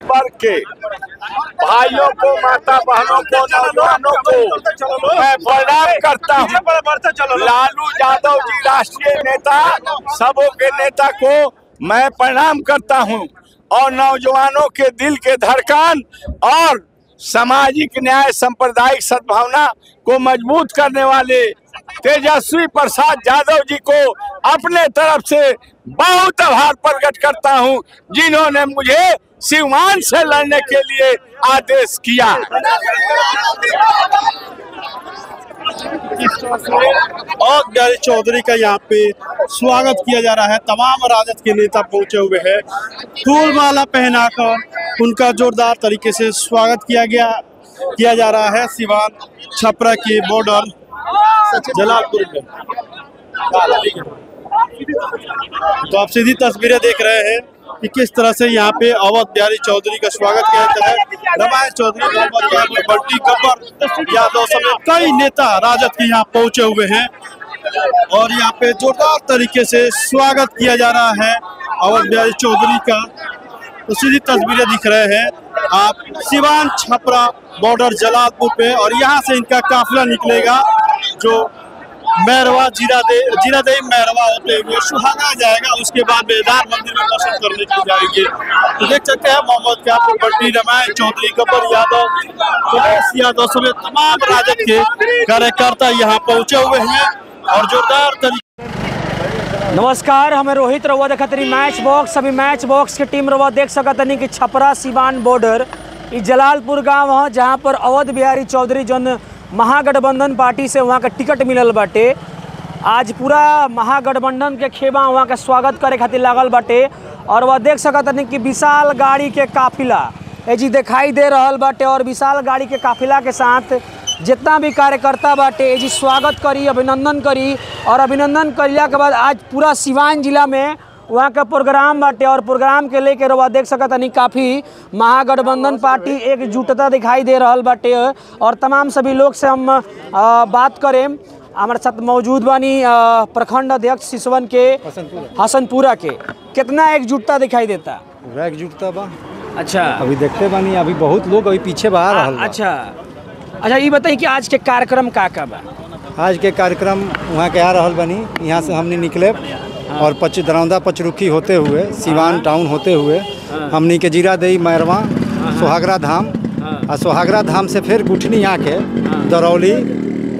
वर्ग के भाइयों को, माता बहनों को, नौजवानों को मैं प्रणाम करता हूँ। लालू यादव जी राष्ट्रीय नेता, सबों के नेता को मैं प्रणाम करता हूँ और नौजवानों के दिल के धड़कन और सामाजिक न्याय, सांप्रदायिक सद्भावना को मजबूत करने वाले तेजस्वी प्रसाद यादव जी को अपने तरफ से बहुत आभार प्रकट करता हूं, जिन्होंने मुझे सीवान से लड़ने के लिए आदेश किया। और बिहारी चौधरी का यहाँ पे स्वागत किया जा रहा है। तमाम राजद के नेता पहुंचे हुए हैं। फूलमाला पहनाकर उनका जोरदार तरीके से स्वागत किया जा रहा है सिवान छपरा के बॉर्डर जलालपुर में। तो आप सीधी तस्वीरें देख रहे हैं कि किस तरह से यहाँ पे अवध बिहारी चौधरी का स्वागत किया जाता है। रमाय चौधरी, बंटी गब्बर यादव समेत कई नेता राजद के यहाँ पहुंचे हुए हैं और यहाँ पे जोरदार तरीके से स्वागत किया जा रहा है अवध बिहारी चौधरी का। तो सीधी तस्वीरें दिख रहे हैं आप सिवान छपरा बॉर्डर जलालपुर पे, और यहाँ से इनका काफिला निकलेगा जो मैरवा जीरादेई मैरवा होते हुए सुहाना जाएगा। उसके बाद बेदार मंदिर में दर्शन करने के लिए जाएंगे। तो देख सकते हैं मोहम्मद काफी, बंटी, रमाय चौधरी, गब्बर यादव, सुरेश यादव समेत तमाम राजद के कार्यकर्ता यहाँ पहुंचे हुए हैं और जोरदार तरीके। नमस्कार, हमें रोहित रउआ देखतनी मैच बॉक्स। अभी मैच बॉक्स की टीम रउआ देख सकतनी कि छपरा सिवान बॉर्डर ई जलालपुर गांव है, जहां पर अवध बिहारी चौधरी जन महागठबंधन पार्टी से वहाँ का टिकट मिलल बाटे। आज पूरा महागठबंधन के खेबा वहाँ का स्वागत करे खातिर लागल बाटे और वह देख सकतनी कि विशाल गाड़ी के काफिला जी दिखाई दे रहल बाटे और विशाल गाड़ी के काफिला के साथ जितना भी कार्यकर्ता बाटे जी स्वागत करी, अभिनंदन करी और अभिनंदन करिया के बाद आज पूरा सिवान जिला में वहाँ का प्रोग्राम बाटे और प्रोग्राम के लेके रउआ देख सकतनी काफ़ी महागठबंधन पार्टी एकजुटता दिखाई दे रहल बाटे। और तमाम सभी लोग से हम बात करें। हमारे साथ मौजूद बानी प्रखंड अध्यक्ष सिसवन के हसनपुरा के। कितना एकजुटता दिखाई देता? पूरा एकजुटता बा। अच्छा, अभी देखते बानी अभी बहुत लोग अभी पीछे बाहर रहल बा। अच्छा ये बताइए कि आज के कार्यक्रम का बा? आज के कार्यक्रम वहाँ के आ रहल बानी, यहाँ से हमने निकले और दरौंदा पचरुखी होते हुए सिवान टाउन होते हुए हमनी के जीरादेई मैरवा सोहागरा धाम और सोहागरा धाम से फिर गुठनी आके दरौली,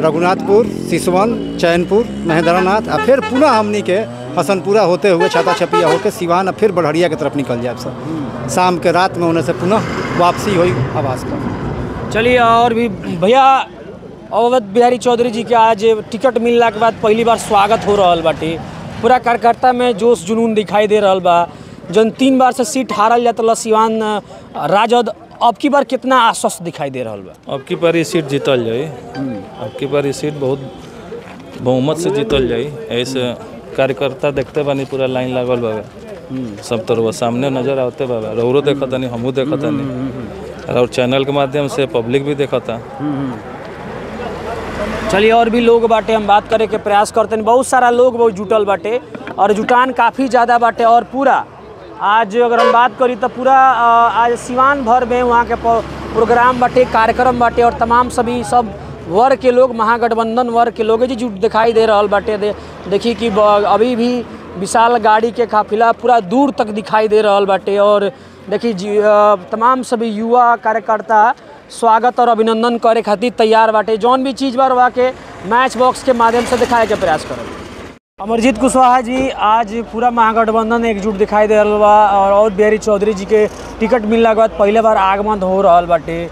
रघुनाथपुर, सिसवन, चैनपुर, महेंद्रनाथ और फिर पुनः हमनी के हसनपुरा होते हुए छाता छपिया होकर सिवान और फिर बढ़िया की तरफ निकल जाए। सब शाम के रात में होने से पुनः वापसी हुई आवास पर। चलिए, और भी भैया अवध बिहारी चौधरी जी के आज टिकट मिलने के बाद पहली बार स्वागत हो रहा बाटे। पूरा कार्यकर्ता में जोश जुनून दिखाई दे रहा बा। जन 3 बार से सीट हारल जाता सिवान राजद, अब की बार कितना आश्वस्त दिखाई दे रहा बा? अब की बार ये सीट जीतल जाए। अब की बार ये सीट बहुत बहुमत से जीतल जाए। ऐसे कार्यकर्ता देखते बानी पूरा लाइन लागल बाबा, सब तरह सामने नजर आते बाबा। रउरो देखता नहीं, हमू देखता नहीं, और चैनल के माध्यम से पब्लिक भी देखता। चलिए, और भी लोग बाटे हम बात करे के प्रयास करते हैं। बहुत सारा लोग बहुत जुटल बाटे और जुटान काफ़ी ज़्यादा बाटे। और पूरा आज अगर हम बात करी तो पूरा आज सिवान भर में वहाँ के प्रोग्राम बाटे, कार्यक्रम बाटे और तमाम सभी सब वर्ग के लोग, महागठबंधन वर्ग के लोग जी जुट दिखाई दे रहा बाटे। देखिए कि अभी भी विशाल गाड़ी के काफिला पूरा दूर तक दिखाई दे रहा बाटे। और देखिए तमाम सभी युवा कार्यकर्ता स्वागत और अभिनंदन करे खातिर तैयार बाटे। जौन भी चीज़ बार के मैच बॉक्स के माध्यम से दिखाए के प्रयास करें। अमरजीत कुशवाहा जी, आज पूरा महागठबंधन एकजुट दिखाई दे रहा बा और अवध बिहारी चौधरी जी के टिकट मिलने के बाद पहले बार आगमन हो रहा बाटे।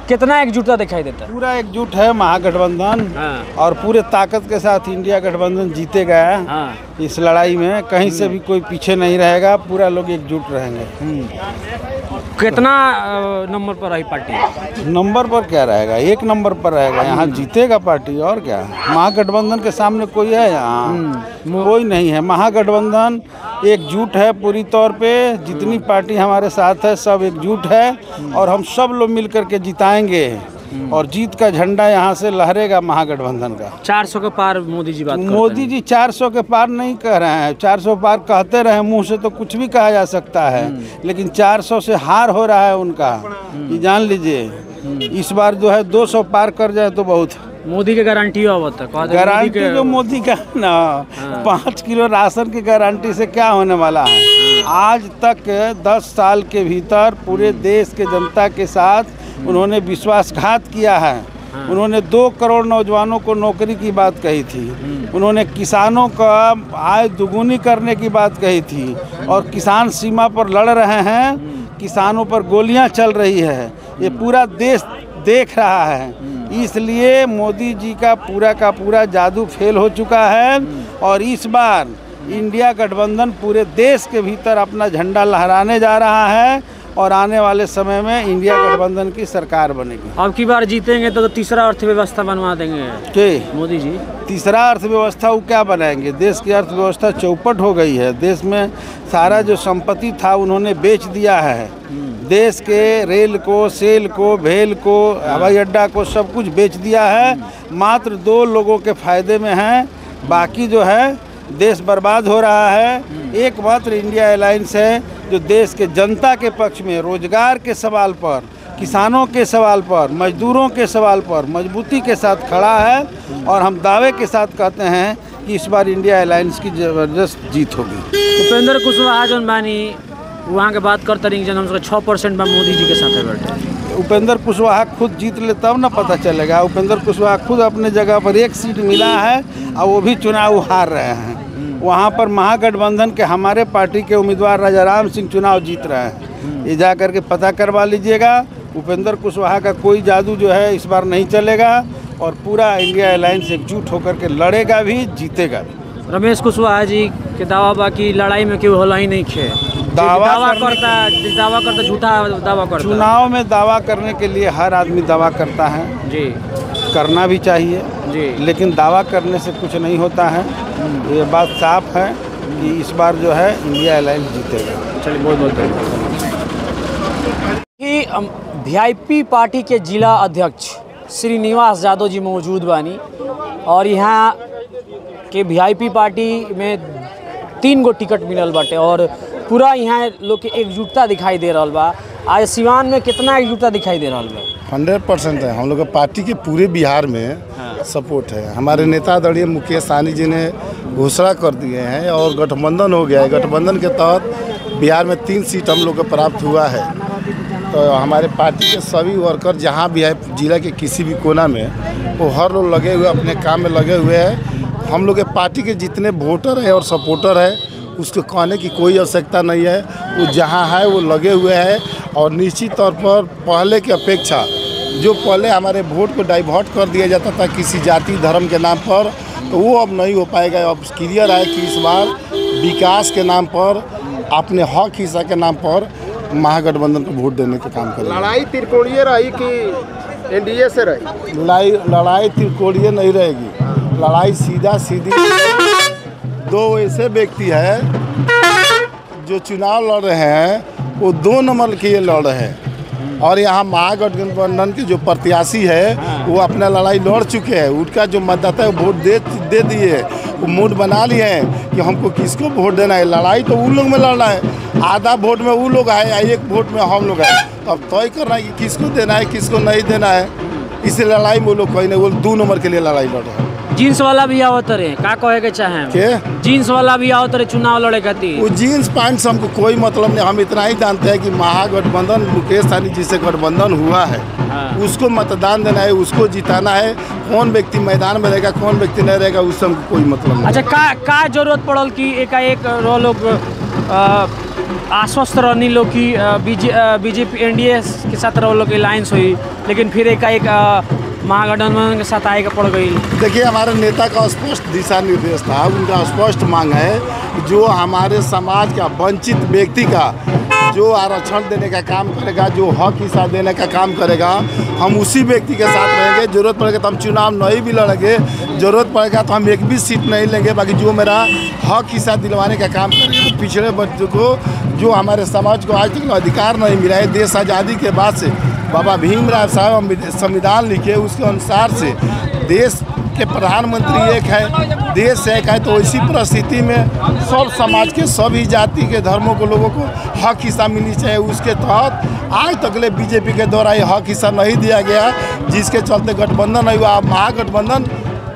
कितना एकजुटता दिखाई देता है? पूरा एकजुट है महागठबंधन। और पूरे ताकत के साथ इंडिया गठबंधन जीतेगा। इस लड़ाई में कहीं से भी कोई पीछे नहीं रहेगा, पूरा लोग एकजुट रहेंगे। कितना नंबर पर रही पार्टी? नंबर पर क्या रहेगा, 1 नंबर पर रहेगा। यहाँ जीतेगा पार्टी, और क्या। महागठबंधन के सामने कोई है यहाँ? कोई नहीं है। महागठबंधन एकजुट है पूरी तौर पे। जितनी पार्टी हमारे साथ है सब एकजुट है और हम सब लोग मिल करके जिताएंगे। और जीत का झंडा यहाँ से लहरेगा महागठबंधन का। 400 के पार मोदी जी बात करते हैं। मोदी जी 400 के पार नहीं कह रहे हैं, 400 पार कहते रहे मुंह से तो कुछ भी कहा जा सकता है, लेकिन 400 से हार हो रहा है उनका, ये जान लीजिए। इस बार जो है 200 पार कर जाए तो बहुत। मोदी के गारंटी गारंटी जो मोदी का ना 5 किलो राशन की गारंटी से क्या होने वाला है। आज तक 10 साल के भीतर पूरे देश के जनता के साथ उन्होंने विश्वासघात किया है। उन्होंने 2 करोड़ नौजवानों को नौकरी की बात कही थी, उन्होंने किसानों का आय दुगुनी करने की बात कही थी, और किसान सीमा पर लड़ रहे हैं, किसानों पर गोलियां चल रही है, ये पूरा देश देख रहा है। इसलिए मोदी जी का पूरा जादू फेल हो चुका है, और इस बार इंडिया गठबंधन पूरे देश के भीतर अपना झंडा लहराने जा रहा है, और आने वाले समय में इंडिया गठबंधन की सरकार बनेगी। अब की बार जीतेंगे तो तीसरा अर्थव्यवस्था बनवा देंगे के मोदी जी। तीसरा अर्थव्यवस्था वो क्या बनाएंगे? देश की अर्थव्यवस्था चौपट हो गई है। देश में सारा जो संपत्ति था उन्होंने बेच दिया है। देश के रेल को, सेल को, भेल को, हवाई अड्डा को सब कुछ बेच दिया है। मात्र 2 लोगों के फायदे में है, बाकी जो है देश बर्बाद हो रहा है। एकमात्र इंडिया अलायंस है जो देश के जनता के पक्ष में, रोजगार के सवाल पर, किसानों के सवाल पर, मजदूरों के सवाल पर मजबूती के साथ खड़ा है, और हम दावे के साथ कहते हैं कि इस बार इंडिया अलायंस की जबरदस्त जीत होगी। उपेंद्र कुशवाहा जौन बानी वहाँ के बात करते रही जन 6% में मोदी जी के साथ बैठे। उपेंद्र कुशवाहा खुद जीत ले तब ना पता चलेगा। उपेंद्र कुशवाहा खुद अपने जगह पर 1 सीट मिला है, और वो भी चुनाव हार रहे हैं। वहाँ पर महागठबंधन के हमारे पार्टी के उम्मीदवार राजाराम सिंह चुनाव जीत रहे हैं। ये जा करके पता करवा लीजिएगा। उपेंद्र कुशवाहा का कोई जादू जो है इस बार नहीं चलेगा, और पूरा इंडिया अलायंस एकजुट होकर के लड़ेगा भी, जीतेगा भी। रमेश कुशवाहा जी के दावा बाकी लड़ाई में क्यों होला ही नहीं खे, दावा करता झूठा दावा करता। चुनाव में दावा करने के लिए हर आदमी दावा करता है जी, करना भी चाहिए जी, लेकिन दावा करने से कुछ नहीं होता है। ये बात साफ है कि इस बार जो है इंडिया अलायंस जीतेगा। चलिए बहुत बहुत धन्यवाद। वीआईपी पार्टी के जिला अध्यक्ष श्रीनिवास यादव जी मौजूद बानी, और यहाँ के वीआईपी पार्टी में 3 गो टिकट मिलल बाटे, और पूरा यहाँ लोग के एकजुटता दिखाई दे रहा बा। आज सिवान में कितना एकजुटता दिखाई दे रहा बा? 100% है। हम लोग पार्टी के पूरे बिहार में सपोर्ट है। हमारे नेता आदरणीय मुकेश सहनी जी ने घोषणा कर दिए हैं, और गठबंधन हो गया है। गठबंधन के तहत बिहार में 3 सीट हम लोग को प्राप्त हुआ है। तो हमारे पार्टी के सभी वर्कर जहाँ भी है जिला के किसी भी कोना में, वो हर लोग लगे हुए अपने काम में लगे हुए हैं। हम लोग के पार्टी के जितने वोटर हैं और सपोर्टर हैं, उसको कहने की कोई आवश्यकता नहीं है। वो जहाँ है वो लगे हुए हैं, और निश्चित तौर पर पहले की अपेक्षा जो पहले हमारे वोट को डाइवर्ट कर दिया जाता था किसी जाति धर्म के नाम पर, तो वो अब नहीं हो पाएगा। अब क्लियर है कि इस बार विकास के नाम पर, अपने हक हिस्सा के नाम पर महागठबंधन को वोट देने का काम करेंगे। लड़ाई त्रिकोणीय रही कि एनडीए से रही? लड़ाई त्रिकोणीय नहीं रहेगी। लड़ाई सीधा सीधी 2 ऐसे व्यक्ति हैं जो चुनाव लड़ रहे हैं, वो 2 नंबर के लिए लड़ रहे हैं, और यहाँ महागठबंधन के जो प्रत्याशी है वो अपना लड़ाई लड़ चुके हैं। उनका जो मतदाता है वोट दे दिए, वो मूड बना लिए हैं कि हमको किसको वोट देना है। लड़ाई तो उन लोग में लड़ना है, आधा वोट में वो लोग आए, 1 वोट में हम लोग आए। तो अब तय करना है कि किसको देना है किसको नहीं देना है। इस लड़ाई में वो लोग कहीं नहीं, वो 2 नंबर के लिए लड़ाई लड़ रहे हैं। जीन्स वाला भी आवत रहे, का कहे के चाहे के जीन्स वाला भी आवत रहे चुनाव लड़े खातिर? वो जीन्स पैंट से हमको कोई मतलब नहीं। हम इतना ही जानते हैं कि महागठबंधन मुकेश सहनी जी से गठबंधन हुआ है, उसको मतदान देना है, उसको जिताना है। कौन व्यक्ति मैदान में रहेगा, कौन व्यक्ति नहीं रहेगा, उससे हमको कोई मतलब नहीं। अच्छा, का जरूरत पड़ल कि एकाएक लोग आश्वस्त रहनी लोग कि बीजेपी एनडीए के साथ रहो लोग अलायंस हुई, लेकिन फिर एकाएक महागठबंधन के साथ आएगा पड़ गई? देखिए, हमारे नेता का स्पष्ट दिशा निर्देश था, उनका स्पष्ट मांग है जो हमारे समाज का वंचित व्यक्ति का जो आरक्षण देने का काम करेगा, जो हक हिस्सा देने का काम करेगा, हम उसी व्यक्ति के साथ रहेंगे। जरूरत पड़ेगा तो हम चुनाव नहीं भी लड़ेंगे, जरूरत पड़ेगा तो हम एक भी सीट नहीं लेंगे। बाकी जो मेरा हक हिस्सा दिलवाने का काम करेगा, पिछड़े बच्चों को, जो हमारे समाज को आज तक अधिकार नहीं मिला है, देश आज़ादी के बाद से बाबा भीमराव साहब संविधान लिखे, उसके अनुसार से देश के प्रधानमंत्री एक है, देश एक है, तो इसी परिस्थिति में सब समाज के सभी जाति के धर्मों के लोगों को हक हिस्सा मिलनी चाहिए। उसके तहत आज तक ले बीजेपी के द्वारा ये हक हिस्सा नहीं दिया गया, जिसके चलते गठबंधन नहीं हुआ। महागठबंधन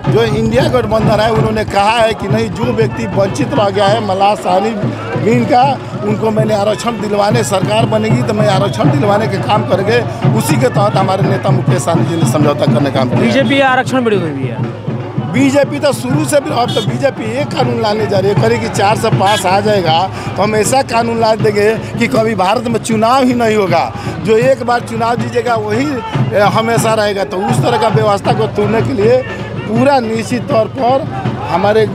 जो इंडिया गठबंधन है, उन्होंने कहा है कि नहीं, जो व्यक्ति वंचित रह गया है मल्लाह साहनी बीन का, उनको मैंने आरक्षण दिलवाने, सरकार बनेगी तो मैं आरक्षण दिलवाने के काम करेंगे। उसी के तहत हमारे नेता मुकेश सहनी जी ने समझौता करने का काम किया। बीजेपी आरक्षण बढ़ी हुई है। बीजेपी तो शुरू से भी, अब तो बीजेपी एक कानून लाने जा रही है, करेगी 4 से पास आ जाएगा तो हम ऐसा कानून ला देंगे कि कभी भारत में चुनाव ही नहीं होगा। जो एक बार चुनाव जीतेगा वही हमेशा रहेगा। तो उस तरह का व्यवस्था को तोड़ने के लिए पूरा निश्चित तौर पर हमारे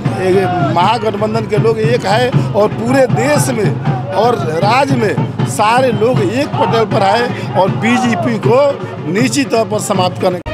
महागठबंधन के लोग एक है, और पूरे देश में और राज्य में सारे लोग एक पटल पर आए और बीजेपी को निश्चित तौर पर समाप्त करने